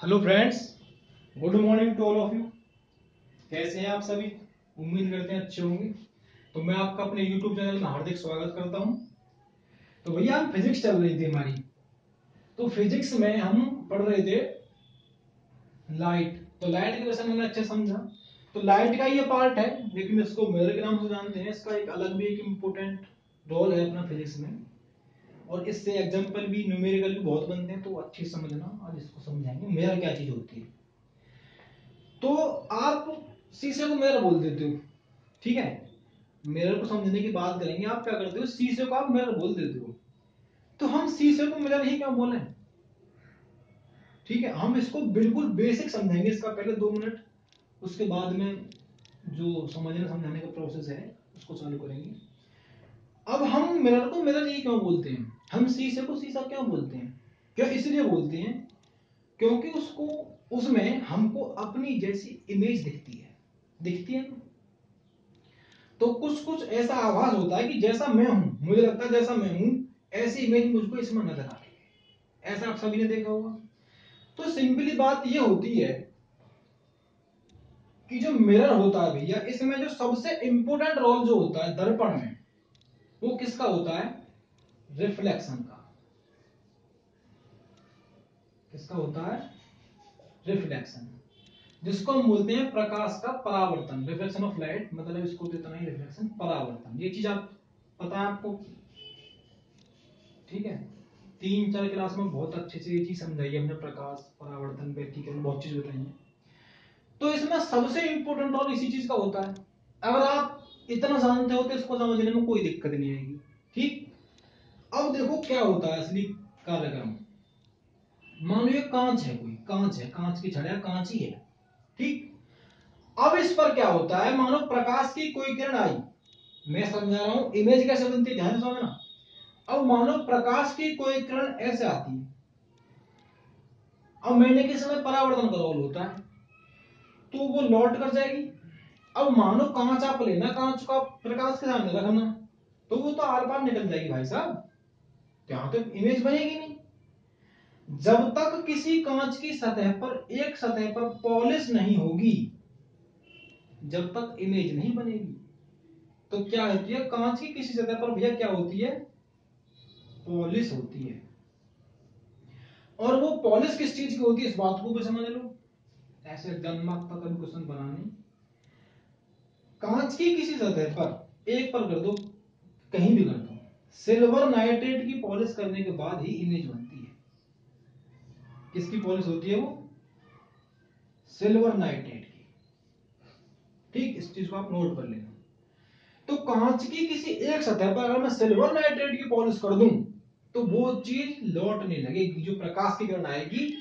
Hello friends, good morning to all of you. कैसे हैं आप सभी? उम्मीद करते हैं अच्छे होंगे। तो मैं आपका अपने यूट्यूब चैनल में हार्दिक स्वागत करता हूं। तो भैया हम फिजिक्स चल रही थी हमारी। तो फिजिक्स में हम पढ़ रहे थे लाइट। तो लाइट के विषय में हमने अच्छे समझा। तो लाइट का ये पार्ट है, लेकिन इसको मिरर के नाम से जानते हैं। इसका एक अलग भी एक इम्पोर्टेंट रोल है अपना फिजिक्स में, और इससे एग्जाम्पल भी न्यूमेरिकल भी बहुत बनते हैं। तो अच्छे से समझना, आज इसको समझाएंगे मिरर क्या चीज होती है। तो आप शीशे को मिरर बोल देते हो, ठीक है। मिरर को समझने की बात करेंगे। आप क्या करते हो, शीशे को आप मिरर बोल देते हो। तो हम शीशे को मिरर ही क्यों बोले, ठीक है। हम इसको बिल्कुल बेसिक समझेंगे। इसका पहले 2 मिनट, उसके बाद में जो समझने समझाने का प्रोसेस है उसको चालू करेंगे। अब हम मिरर को मिरर ही क्यों बोलते हैं, हम शीशे को शीशा क्यों बोलते हैं? क्यों इसलिए बोलते हैं क्योंकि उसको उसमें हमको अपनी जैसी इमेज दिखती है ना। तो कुछ कुछ ऐसा आभास होता है कि जैसा मैं हूं, मुझे लगता है जैसा मैं हूं ऐसी इमेज मुझको इसमें नजर आ रही है। ऐसा आप सभी ने देखा होगा। तो सिंपली बात ये होती है कि जो मिरर होता है भैया, इसमें जो सबसे इंपॉर्टेंट रोल जो होता है दर्पण में, वो किसका होता है? रिफ्लेक्शन का। किसका होता है? रिफ्लेक्शन, जिसको हम बोलते हैं प्रकाश का परावर्तन। रिफ्लेक्शन ऑफ लाइट, मतलब इसको तो इतना ही, रिफ्लेक्शन परावर्तन। ये चीज आप पता है आपको, ठीक है। 3-4 क्लास में बहुत अच्छे से ये चीज समझाई है हमने, प्रकाश परावर्तन, व्यतिकरण, बहुत चीज बताई है। तो इसमें सबसे इंपॉर्टेंट रोल इसी चीज का होता है। अगर आप इतना जानते हो तो इसको समझने में कोई दिक्कत नहीं आएगी, ठीक। अब देखो क्या होता है असली कार्यक्रम। मानो ये कांच है, कोई कांच है, कांच की छड़, कांच ही है, ठीक। अब इस पर क्या होता है, मानो प्रकाश की कोई किरण आई। मैं समझा रहा हूं इमेज कैसे बनती है, ध्यान से समझना। अब मानो प्रकाश की कोई किरण ऐसे आती है। अब मिलने के समय परावर्तन का रोल होता है, तो वो लौट कर जाएगी। अब मानो कांच आप लेना, कांच का प्रकाश के सामने रखना, तो वो तो आर पार निकल जाएगी भाई साहब, यहां तो इमेज बनेगी नहीं। जब तक किसी कांच की सतह पर, एक सतह पर पॉलिश नहीं होगी, जब तक इमेज नहीं बनेगी। तो क्या होती है, कांच की किसी सतह पर भैया क्या होती है? पॉलिश होती है। और वो पॉलिश किस चीज की होती है, इस बात को भी समझ लो। ऐसे जन्मात्मक का कभी क्वेश्चन बनाने, कांच की किसी सतह पर, एक पर कर दो, कहीं भी कर दो, सिल्वर नाइट्रेट की पॉलिश करने के बाद ही इमेज बनती है। किसकी पॉलिश होती है वो? सिल्वर नाइट्रेट की, ठीक। इस चीज को आप नोट कर लेना। तो कांच की किसी एक सतह पर अगर मैं सिल्वर नाइट्रेट की पॉलिश कर दूं, तो वो चीज लौटने लगेगी। जो प्रकाश की किरण आएगी,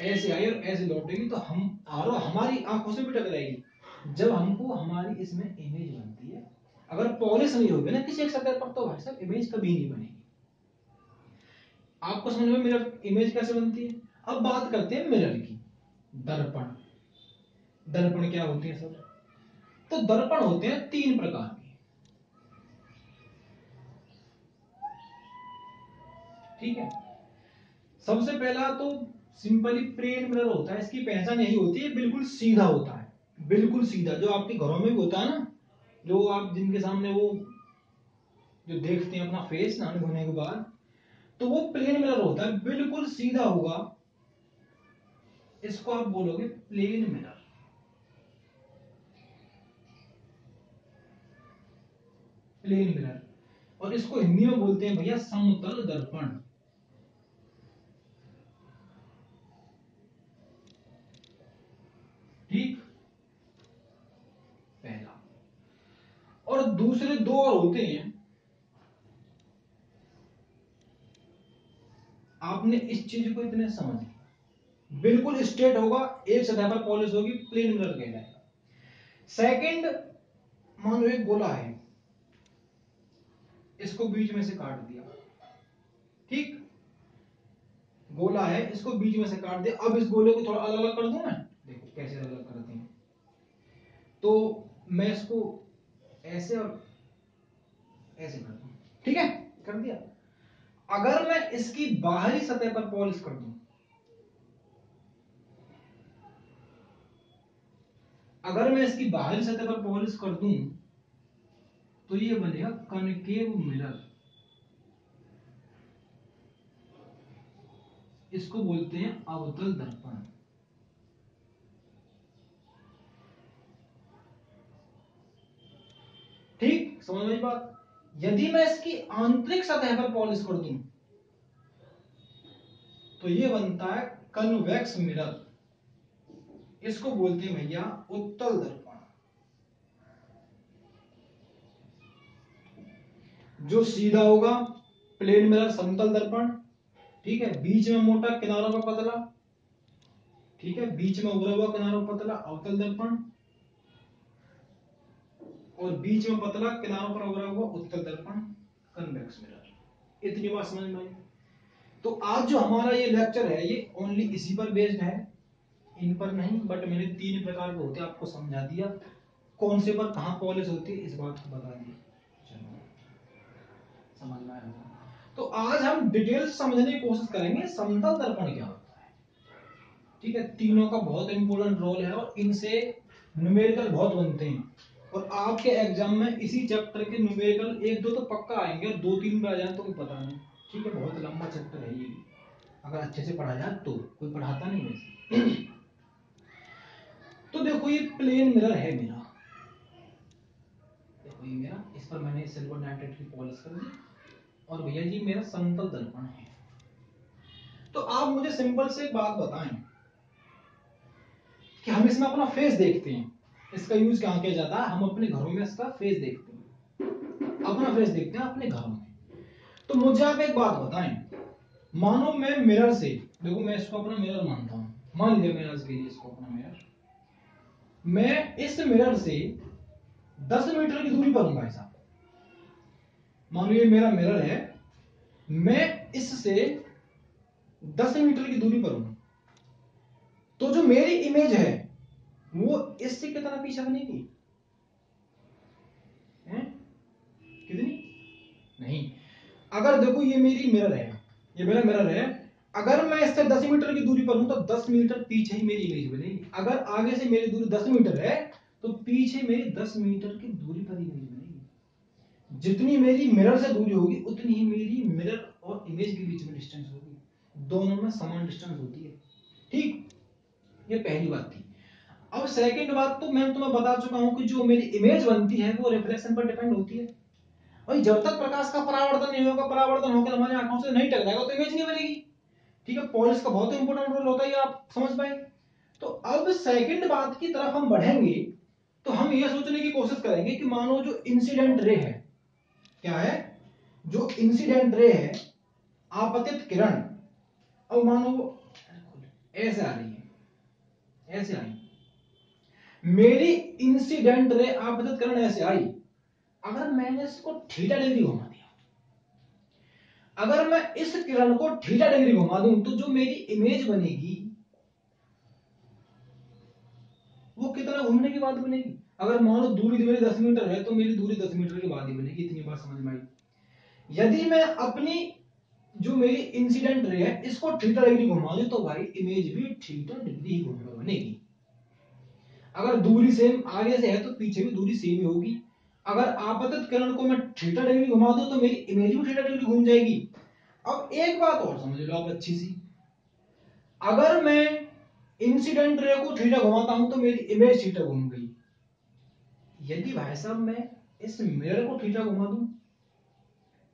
ऐसे आई और ऐसे लौटेगी, तो हम हमारी आंखों से भी टकराएगी। जब हमको हमारी इसमें इमेज बनती है। अगर पॉलिश नहीं होगी ना किसी एक सतह पर, तो भाई साहब इमेज कभी नहीं बनेगी। आपको समझ में मिरर इमेज कैसे बनती है? अब बात करते हैं मिरर की। दर्पण। दर्पण क्या होते हैं सर? तो दर्पण होते हैं 3 प्रकार के, ठीक है। सबसे पहला तो सिंपली प्लेन मिरर होता है। इसकी पहचान यही होती है, बिल्कुल सीधा होता है, बिल्कुल सीधा। जो आपके घरों में भी होता है ना, जो आप जिनके सामने वो जो देखते हैं अपना फेस नहाने धोने के बाद, तो वो प्लेन मिरर होता है, बिल्कुल सीधा होगा। इसको आप बोलोगे प्लेन मिरर। Plane mirror. और इसको हिंदी में बोलते हैं भैया समतल दर्पण, ठीक। पहला। और दूसरे 2 और होते हैं। आपने इस चीज को इतने समझ लिया, बिल्कुल स्ट्रेट होगा, एक सतह पर पॉलिश होगी, प्लेन मिरर कहलाएगा। सेकंड, मान लो एक गोला है, इसको बीच में से काट दिया, ठीक। गोला है, इसको बीच में से काट दिया। अब इस गोले को थोड़ा अलग अलग कर दूं मैं, देखो कैसे अलग अलग करते हैं। तो मैं इसको ऐसे और ऐसे कर दूं, ठीक है, कर दिया। अगर मैं इसकी बाहरी सतह पर पॉलिश कर दूं, अगर मैं इसकी बाहरी सतह पर पॉलिश कर दूं तो ये बनेगा कनकेव मिरर। इसको बोलते हैं अवतल दर्पण। ठीक, समझ में बात। यदि मैं इसकी आंतरिक सतह पर पॉलिश कर दूं तो ये बनता है कन्वेक्स मिरर। इसको बोलते हैं भैया उत्तल दर्पण। जो सीधा होगा प्लेन मिरर समतल दर्पण, ठीक है, बीच में मोटा किनारों पर पतला, ठीक है, बीच में उभरा हुआ किनारों पर पतला अवतल दर्पण, और बीच में पतला किनारों पर उभरा हुआ उत्तल दर्पण कन्वेक्स मिरर। इतनी बात समझ में आई। तो आज जो हमारा ये लेक्चर है ये ओनली इसी पर बेस्ड है, इन पर नहीं, बट मैंने 3 प्रकार के होते आपको समझा दिया, कौन से पर कहां पॉलिश होती है इस बात को बता दिया। चलो समझ में आया। तो आज हम डिटेल समझने की कोशिश करेंगे समतल दर्पण क्या होता है। ठीक है, तीनों का बहुत इंपॉर्टेंट रोल है और इनसे न्यूमेरिकल बहुत बनते हैं, और आपके एग्जाम में इसी चैप्टर के न्यूमेरिकल 1-2 तो पक्का आएंगे, और 2-3 में आ जाए तो कोई पता नहीं। ठीक है, बहुत लंबा चैप्टर है ये, अगर अच्छे से पढ़ा जाए तो, कोई पढ़ाता नहीं वैसे। तो देखो ये प्लेन मिरर है मेरा, देखो ये मेरा, इस पर मैंने सिल्वर नाइट्रेट की पॉलिश कर दी, और भैया जी मेरा समतल दर्पण है। तो आप मुझे सिंपल से एक बात बताएं कि हम इसमें अपना फेस देखते हैं, इसका यूज कहां किया जाता है? हम अपने घरों में इसका फेस देखते हैं, अपना फेस देखते हैं अपने घरों में। तो मुझे आप एक बात बताएं, मानो मैं मिरर से, देखो मैं इसको अपना मिरर मानता हूं, मान लिया मिरर के लिए इसको अपना मिरर, मैं इस मिरर से 10 मीटर की दूरी पर हूं भाई साहब। मानो ये मेरा मिरर है, मैं इससे 10 मीटर की दूरी पर हूं, तो जो मेरी इमेज है वो इससे कितना पीछे बनेगी? कितनी? नहीं, अगर देखो ये मेरी मिरर है, ये मेरा मिरर है, अगर मैं इससे 10 मीटर की दूरी पर हूं तो 10 मीटर पीछे ही मेरी इमेज बनेगी। अगर आगे से मेरी दूरी 10 मीटर है तो पीछे मेरी 10 मीटर की दूरी पर इमेज बनेगी। जितनी मेरी मिरर से दूरी होगी उतनी ही मेरी मिरर और इमेज के बीच में डिस्टेंस होगी, दोनों में समान डिस्टेंस होती है। ठीक, ये पहली बात थी। अब सेकंड बात तो मैं तुम्हें बता चुका हूं कि जो मेरी इमेज बनती है वो रिफ्लेक्शन पर डिपेंड होती है। भाई जब तक प्रकाश का परावर्तन नहीं होगा, परावर्तन होकर हमारी आंखों से नहीं टकराएगा तो इमेज नहीं बनेगी। ठीक है, पॉलिश का बहुत इंपॉर्टेंट रोल होता है, ये आप समझ पाए। तो अब सेकंड बात की तरफ हम बढ़ेंगे, तो हम ये सोचने की कोशिश करेंगे कि मानो जो इंसिडेंट रे है, क्या है? जो इंसिडेंट रे है, आपतित किरण, अब मानो ऐसे आ रही है, ऐसे आई, मेरी इंसिडेंट रे आपतित किरण ऐसे आई, अगर मैंने इसको थीटा डिग्री घुमा दिया, अगर मैं इस किरण को थीटा डिग्री घुमा दूं तो जो मेरी इमेज बनेगी वो कितना घूमने के बाद बनेगी? अगर मान लो दूरी मेरी 10 मीटर है तो मेरी दूरी 10 मीटर के बाद ही बनेगी। इतनी बात समझ में आई। यदि मैं अपनी जो मेरी इंसिडेंट रे है इसको थीटा डिग्री घुमा दूं तो भाई इमेज भी थीटा डिग्री घूमकर बनेगी। अगर दूरी सेम आगे से है तो पीछे भी दूरी सेम ही होगी। अगर आपतित किरण को मैं थीटा डिग्री घुमा दूं तो मेरी इमेज भी थीटा डिग्री घूम जाएगी। अब एक बात और समझ लो आप अच्छी सी, अगर मैं इंसिडेंट रे को थीटा घुमाता हूं तो मेरी इमेज थीटा घूम गई। यदि भाई साहब मैं इस मिरर को थीटा घुमा दूं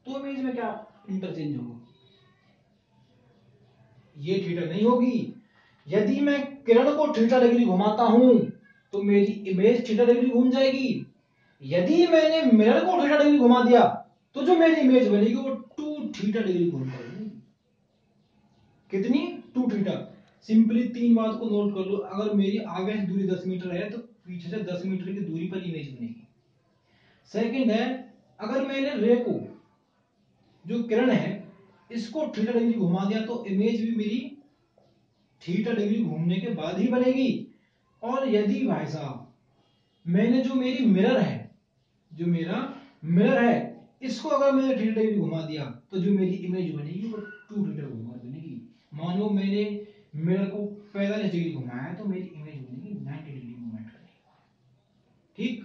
तो इमेज में क्या इंटरचेंज होगा? ये थीटा नहीं होगी। यदि मैं किरण को थीटा डिग्री घुमाता हूं तो मेरी इमेज थीटा डिग्री घूम जाएगी। यदि मैंने मिरर को थीटा डिग्री घुमा दिया तो जो मेरी इमेज बनेगी वो 2 थीटा डिग्री घूम जाएगी। कितनी? 2 थीटा। सिंपली 3 बात को नोट कर लो, अगर मेरी आगे से दूरी 10 मीटर है तो पीछे से 10 मीटर की दूरी पर इमेज बनेगी। सेकंड है, अगर मैंने रे को, जो किरण है, इसको थीटा डिग्री घुमा दिया तो इमेज भी मेरी थीटा डिग्री घूमने के बाद ही बनेगी। और यदि भाई साहब मैंने जो मेरी मिरर है, जो मेरा मिरर है, इसको अगर मैंने थीटा डिग्री घुमा दिया तो जो मेरी इमेज बनेगी वो 2 थीटा घुमा बनेगी। मानो मैंने मिरर को 45 डिग्री घुमाया तो मेरी इमेज बनेगी 90 डिग्री मूवमेंट करेगी। ठीक,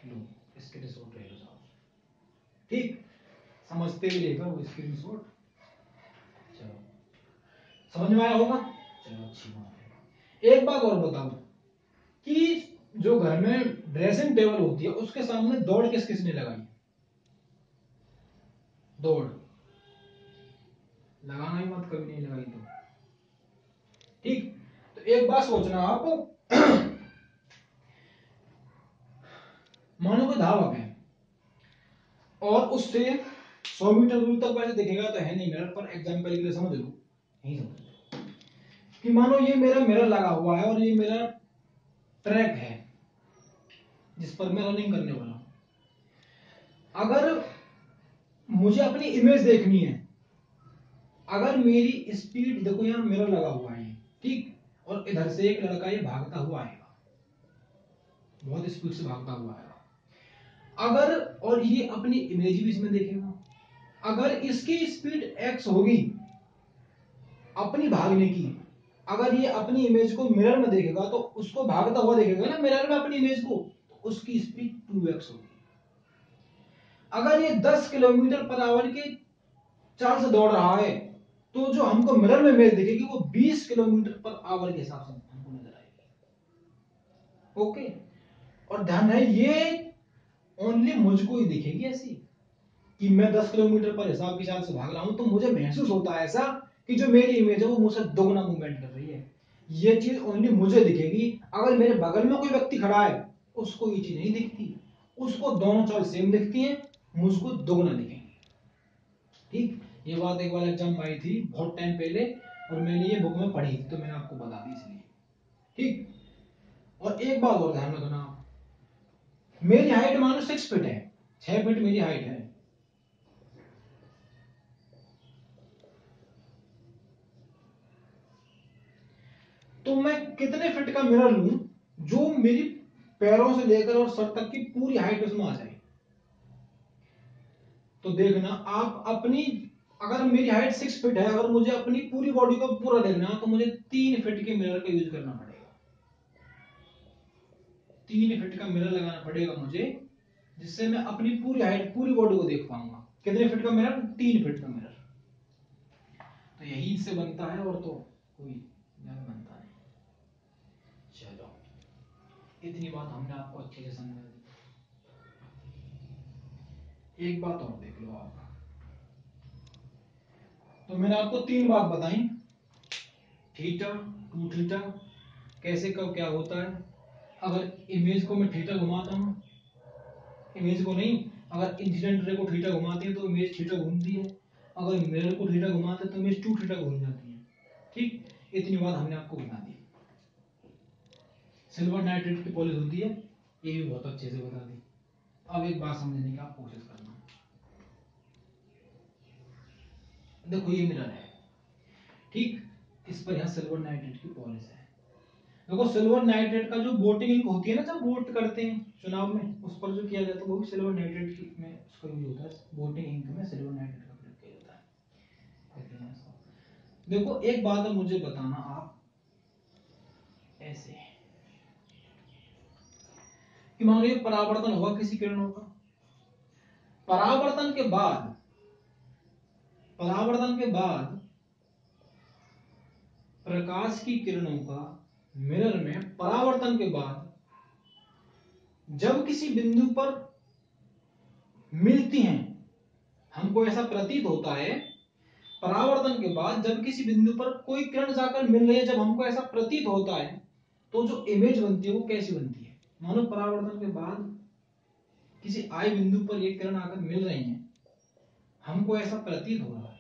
लो स्क्रीनशॉट ले लो साहब। ठीक, समझते हुए लेकर वो स्क्रीनशॉट। चलो समझ में आया होगा। चलो अच्छी बात है। एक बात और बताओ कि जो घर में ड्रेसिंग टेबल होती है उसके सामने दौड़ किस किसने लगाई? दौड़ लगाना ही मत, कभी नहीं लगाई तो। ठीक, तो एक बात सोचना आप, मानो कोई धावक है और उससे 100 मीटर दूर तक वैसे दिखेगा तो है नहीं मिरर, पर एग्जांपल के लिए समझ लो, नहीं समझ कि मानो ये मेरा मिरर लगा हुआ है और ये मेरा ट्रैक है जिस पर मैं रनिंग करने वाला हूं। अगर मुझे अपनी इमेज देखनी है, अगर मेरी स्पीड देखो, यहाँ मिरर लगा हुआ है ठीक, और इधर से एक लड़का ये भागता हुआ आएगा, बहुत स्पीड से भागता हुआ आएगा, अगर, और ये अपनी इमेज भी इसमें देखेगा, अगर इसकी स्पीड x होगी अपनी भागने की, अगर ये अपनी इमेज को मिरर में देखेगा तो उसको भागता हुआ देखेगा ना मिरर में अपनी इमेज को, तो उसकी स्पीड 2x होगी। अगर ये 10 किलोमीटर पर आवर के चाल से दौड़ रहा है तो जो हमको मिरर में इमेज दिखेगी वो 20 किलोमीटर पर आवर के हिसाब से हमको नजर आएगी। ओके, और ध्यान है ये ओनली मुझको ही दिखेगी ऐसी कि मैं 10 किलोमीटर पर हिसाब की चाल से भाग रहा हूं तो मुझे महसूस होता है ऐसा कि जो मेरी इमेज है वो मुझसे दोगुना मूवमेंट कर रही है। ये चीज ओनली मुझे दिखेगी। अगर मेरे बगल में कोई व्यक्ति खड़ा है उसको ये चीज नहीं दिखती, उसको दोनों चाल सेम दिखती है, मुझको दोगुना दिखेंगी। ठीक, ये बात एक बार एग्जाम में आई थी बहुत टाइम पहले और मैंने ये बुक में पढ़ी थी तो मैंने आपको बता दी इसलिए। ठीक, और एक बात और ध्यान रखना, मेरी हाइट मानो 6 फीट है, 6 फीट मेरी हाइट है, तो मैं कितने फीट का मिरर लूं जो मेरी पैरों से लेकर और सर तक की पूरी हाइट उसमें आ जाए? तो देखना आप अपनी, अगर मेरी हाइट 6 फीट है, अगर मुझे अपनी पूरी बॉडी को पूरा देखना है तो मुझे 3 फीट के मिरर का यूज करना पड़ेगा। 3 फीट का मिरर लगाना पड़ेगा मुझे जिससे मैं अपनी पूरी हाइट पूरी बॉडी को देख पाऊंगा। कितने फीट का मिरर? 3 फीट का मिरर। तो यही से बनता है और तो कोई ज्यादा बनता नहीं। चलो इतनी बात हमने आपको अच्छे से समझा दी। एक बात और देख लो आप, तो मैंने आपको 3 बात बताई, थीटा, 2 थीटा, कैसे कब क्या होता है। अगर इमेज को मैं थीटा घुमाता हूं, इमेज को नहीं, अगर इंसिडेंट रे को थीटा घुमाते हैं तो इमेज थीटा घूमती है, अगर मिरर को थीटा घुमाते हैं तो इमेज 2 थीटा घूम जाती है। ठीक, इतनी बात हमने आपको बता दी। सिल्वर नाइट्रेट की पॉलिश होती है, ये भी बहुत अच्छे से बता दी। अब एक बात समझने की आप कोशिश करना, देखो ये मिरर है ठीक, इस पर यहाँ सिल्वर नाइट्रेट की पॉलिश है। देखो सिल्वर नाइट्रेट का जो बोटिंग इंक होती है ना, जब बोट करते हैं चुनाव में उस पर जो किया जाता है वो भी सिल्वर नाइट्रेट की में उसका यूज होता है। बोटिंग इंक में सिल्वर नाइट्रेट का प्रयोग किया जाता है। देखो एक बात है मुझे बताना आप, ऐसे कि मान लीजिए परावर्तन हुआ किसी किरणों का, परावर्तन के बाद, परावर्तन के बाद प्रकाश की किरणों का मिरर में परावर्तन के बाद जब किसी बिंदु पर मिलती हैं, हमको ऐसा प्रतीत होता है परावर्तन के बाद जब किसी बिंदु पर कोई किरण जाकर मिल रही है, जब हमको ऐसा प्रतीत होता है तो जो इमेज बनती है वो कैसी बनती है? मानो परावर्तन के बाद किसी आई बिंदु पर एक किरण आकर मिल रही है, हमको ऐसा प्रतीत हो रहा है,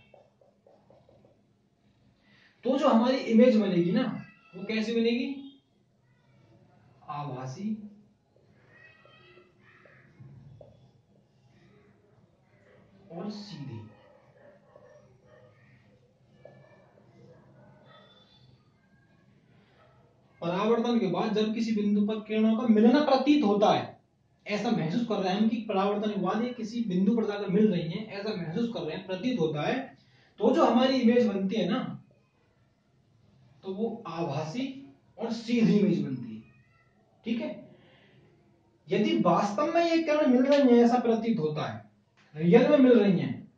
तो जो हमारी इमेज बनेगी ना वो कैसी बनेगी? आभासी और सीधी। परावर्तन के बाद जब किसी बिंदु पर किरणों का मिलना प्रतीत होता है, ऐसा महसूस कर रहे हैं हम कि परावर्तन के बाद ये किसी बिंदु पर जाकर मिल रही हैं, ऐसा महसूस कर रहे हैं, प्रतीत होता है, तो जो हमारी इमेज बनती है ना तो वो आभासी और सीधी इमेज बनती है। ठीक है, यदि वास्तव में ये किरण मिल रही है, ऐसा प्रतीत होता है, रियल में मिल रही हैं,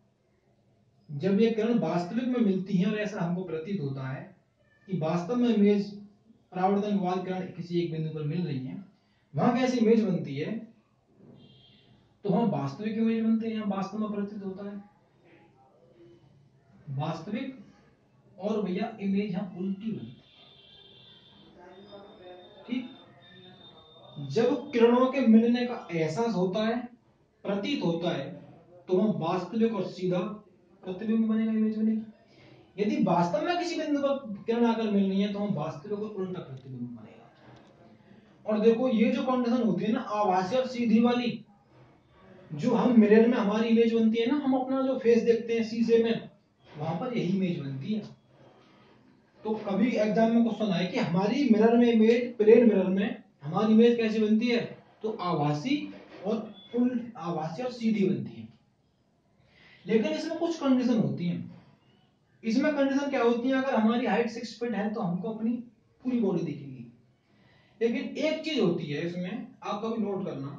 जब ये किरण वास्तविक में मिलती हैं और ऐसा हमको प्रतीत होता है कि वास्तव में इमेज परावर्तन के बाद किरण किसी एक बिंदु पर मिल रही है, वहां कैसी इमेज बनती है, तो वहां वास्तविक इमेज बनते हैं, वास्तव में प्रतीत होता है वास्तविक, और भैया इमेज हम उल्टी बनती है। ठीक, जब किरणों के मिलने का एहसास होता है, प्रतीत होता है, तो वह वास्तविक और सीधा प्रतिबिंब बनेगा, इमेज बनेगी। यदि वास्तव में किसी बिंदु पर किरण आकर मिल रही है, तो हम वास्तविक और उल्टा प्रतिबिंब बनेगा। और देखो ये जो कंडीशन होती है ना, आभासी और सीधी वाली, जो हम मिरर में हमारी इमेज बनती है ना, हम अपना जो फेस देखते हैं शीशे में, वहां पर यही इमेज बनती है। तो कभी एग्जाम में क्वेश्चन आए कि हमारी मिरर में इमेज, प्लेन मिरर में हमारी इमेज कैसी बनती है, तो आभासी और आभासी और सीधी बनती है। लेकिन इसमें कुछ कंडीशन होती हैं। इसमें कंडीशन क्या होती है, अगर हमारी हाइट 6 फीट है तो हमको अपनी पूरी बॉडी दिखेगी। लेकिन एक चीज होती है इसमें, आप कभी नोट करना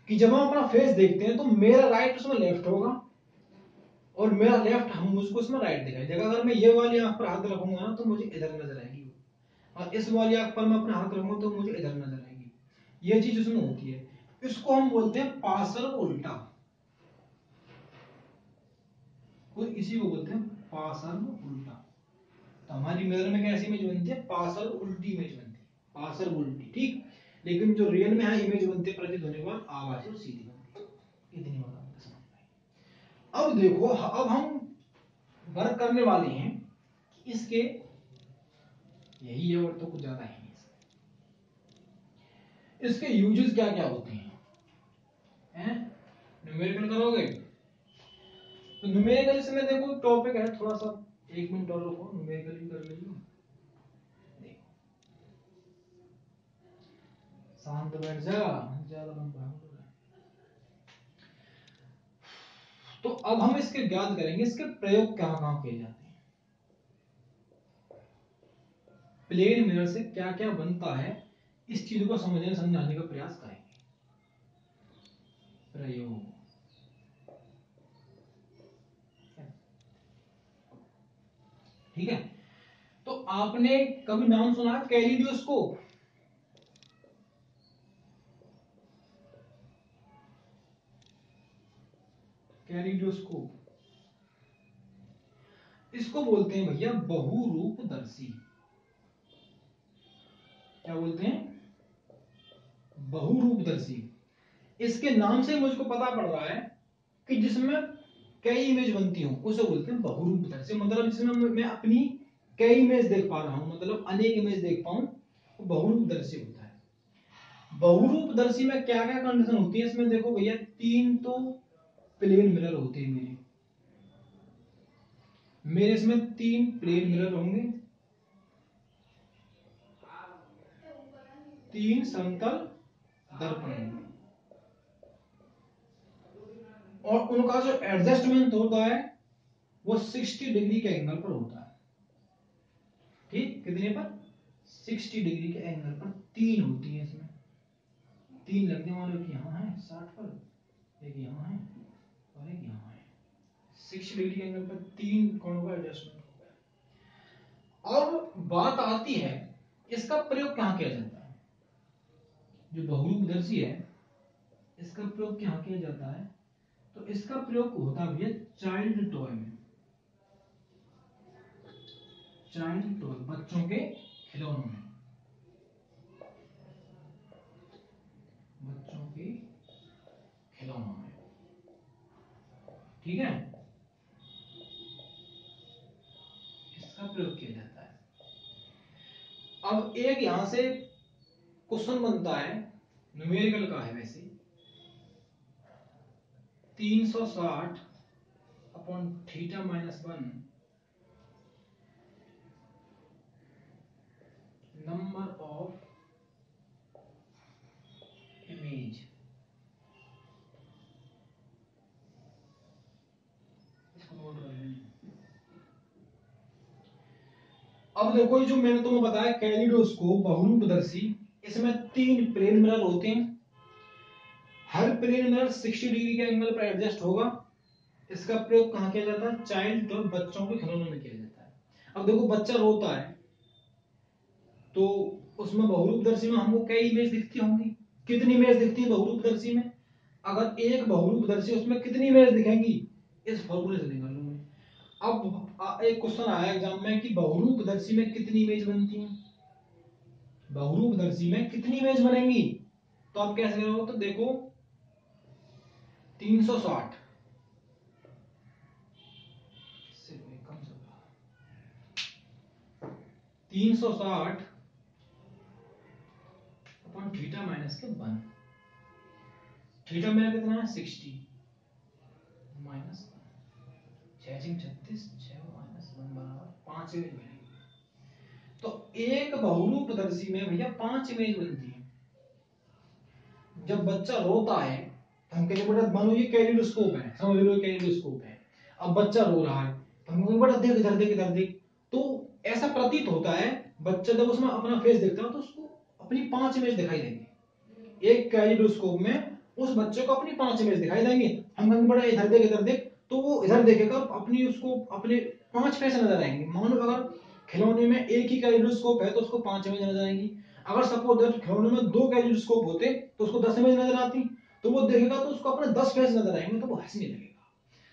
कि जब हम अपना फेस देखते हैं तो मेरा राइट उसमें लेफ्ट होगा और मेरा लेफ्ट हम मुझको इसमें राइट दिखाई देगा। अगर मैं ये वाली आंख पर हाथ रखूंगा ना तो मुझे इधर नजर आएगी, और इस वाली आंख पर मैं अपना हाथ रखूंगा तो मुझे इधर नजर आएगी। ये चीज उसमें होती है, इसको हम बोलते हैं पार्सल उल्टा, तो इसी को बोलते हैं पार्सल उल्टा। तो हमारी मिरर में कैसी इमेज बनती है, पार्सल उल्टी इमेज बनती है, पार्सल उल्टी। ठीक, लेकिन जो रियल में है इमेज बनती है प्रतीत होने के बाद आभासी और सीधी बनती है। इतनी बात आपको समझ में आई। अब देखो, अब हम वर्क करने वाले हैं इसके, यही है और तो कुछ ज्यादा है नहीं। इसके यूजेस क्या क्या होते हैं, न्यूमेरिकल करोगे तो न्यूमेरिकल इसमें देखो टॉपिक है थोड़ा सा, 1 मिनट और रुको, न्यूमेरिकल भी कर लीजिए। देखो, शांत बैठ जा, ज्यादा मत भागो। तो अब हम इसके ज्ञात करेंगे, इसके प्रयोग कहां कहां किए जाते हैं, प्लेन मिरर से क्या क्या बनता है, इस चीज को समझने समझाने का प्रयास करेंगे। प्रयोग, ठीक है। तो आपने कभी नाम सुना है कैलिडोस्कोप, कैलिडोस्कोप इसको बोलते हैं भैया बहुरूपदर्शी। क्या बोलते हैं, बहुरूपदर्शी। इसके नाम से मुझको पता पड़ रहा है कि जिसमें कई इमेज बनती हूं उसे बोलते हैं बहुरूपदर्शी। मतलब जिसमें मैं अपनी कई इमेज देख पा रहा हूं, मतलब अनेक इमेज देख पाऊं, तो बहुरूपदर्शी होता है। बहुरूपदर्शी में क्या क्या कंडीशन होती है, इसमें देखो भैया 3 तो प्लेन मिरर होते हैं मेरे इसमें 3 प्लेन मिरर होंगे, 3 समतल दर्पण होंगे, और उनका जो एडजस्टमेंट होता है वो 60 डिग्री के एंगल पर होता है। ठीक, कितने पर, 60 डिग्री के एंगल पर 3 होती है, इसमें 3 लगने वाले की यहाँ है 60 पर, एक यहाँ है और एक यहाँ है, 60 डिग्री के एंगल पर 3 कोणों का एडजस्टमेंट होता है। अब बात आती है इसका प्रयोग कहाँ किया जाता है, जो बहुरूपदर्शी है इसका प्रयोग कहाँ किया जाता है, तो इसका प्रयोग होता है चाइल्ड टॉय में, चाइल्ड टॉय बच्चों के खिलौनों में, बच्चों के खिलौनों में। ठीक है, इसका प्रयोग किया जाता है। अब एक यहां से क्वेश्चन बनता है, न्यूमेरिकल का है वैसे, 360 upon theta minus 1 number of image, इसको नोट कर लेंगे। अब देखो जो मैंने तुम्हें बताया कैलिडोस्कोप बहुरूपदर्शी, इसमें 3 प्लेन मिरर होते हैं, हर प्लेन मिरर 60 डिग्री के एंगल पर एडजस्ट होगा। इसका प्रयोग कहाँ किया जाता है? चाइल्ड और बच्चों के खिलौनों में किया जाता है। अब देखो बच्चा रोता है तो उसमें बहुरूपदर्शी में हमको कई इमेज दिखती होंगी। कितनी इमेज दिखती है बहुरूपदर्शी में? अगर एक बहुरूपदर्शी उसमें कितनी इमेज दिखेंगी, इस फॉर्मूले से निकाल लूंगा। अब एक क्वेश्चन आया एग्जाम में कि बहुरूपदर्शी में कितनी इमेज बनती है, बहुरूपदर्शी में कितनी इमेज बनेंगी, तो आप कैसे करोगे? तो देखो 360 360 अपॉन थीटा माइनस के 1। थीटा मेरा कितना है? 60 माइनस 6 माइनस 1 बराबर 5 इमेज बनेगी। तो एक बहुरूपदर्शी में भैया 5 इमेज बनती है। जब बच्चा रोता है तो हम कहते बेटा मानो ये कैलिडोस्कोप है, समझ लो कैलिडोस्कोप है। अब बच्चा रो रहा है तो हम बेटा देख इधर देख इधर देख, तो ऐसा प्रतीत होता है बच्चा जब उसमें अपना फेस देखता है तो उसको अपनी 5 इमेज दिखाई देंगी। एक कैलिडोस्कोप में उस बच्चे को अपनी 5 इमेज दिखाई देंगी। हम कहेंगे बेटा इधर देख, तो वो इधर देखेगा अपनी उसको अपने 5 फेस नजर आएंगे। मान लो अगर खिलौने में एक ही कैलिडोस्कोप है तो उसको 5 इमेज नजर आएंगी। अगर सपोज दैट खिलौने में 2 कैलिडोस्कोप होते तो उसको 10 इमेज नजर आती, तो वो देखेगा तो उसको अपने 10 फेस नजर आएंगे, तो वो हंसने लगेगा।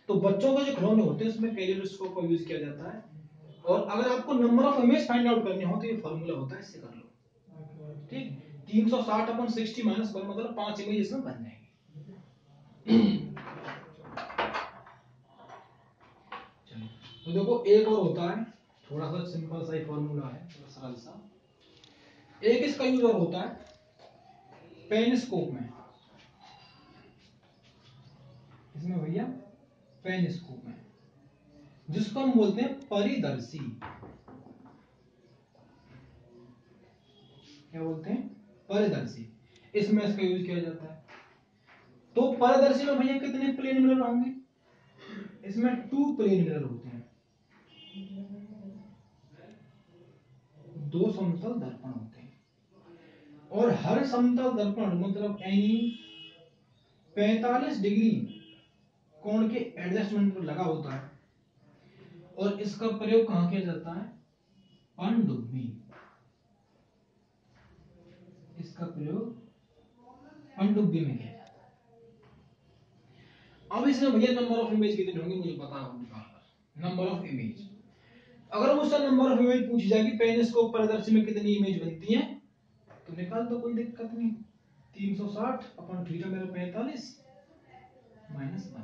तो बच्चों के जो खिलौने होते हैं उसमें कैलिडोस्कोप का यूज किया जाता है। और अगर आपको number of image find out करने हो तो ये फार्मूला होता है, इससे कर लो। ठीक, 360 अपॉन 60 माइनस 1 मतलब 5 इमेज इसमें बन जाएंगी। चलो तो देखो एक और होता है, थोड़ा सा सिंपल सा ही फार्मूला है, थोड़ा सरल सा। एक इसका यूज और होता है पेनिस्कोप में, इसमें भैया पेनिस्कोप में, जिसको हम बोलते हैं परिदर्शी। क्या बोलते हैं? परिदर्शी। इसमें इसका यूज किया जाता है। तो परिदर्शी में भैया कितने प्लेन मिरर होंगे? इसमें 2 प्लेन मिरर होते हैं, 2 समतल दर्पण होते हैं। और हर समतल दर्पण मतलब एनी 45 डिग्री कोण के एडजस्टमेंट पर लगा होता है। और इसका प्रयोग कहां किया जाता है? पनडुब्बी। इसका प्रयोग पनडुब्बी में किया जाता है। अब इसमें भैया नंबर ऑफ इमेज कितने होंगे मुझे पता होगा। नंबर ऑफ इमेज, अगर मुझसे नंबर ऑफ इमेज पूछी जाएगी पेनिस्कोप परिदर्शी में कितनी इमेज बनती है तो निकाल दो, कोई दिक्कत नहीं। 360 अपॉन थीटा मेरा 45 माइनस 1।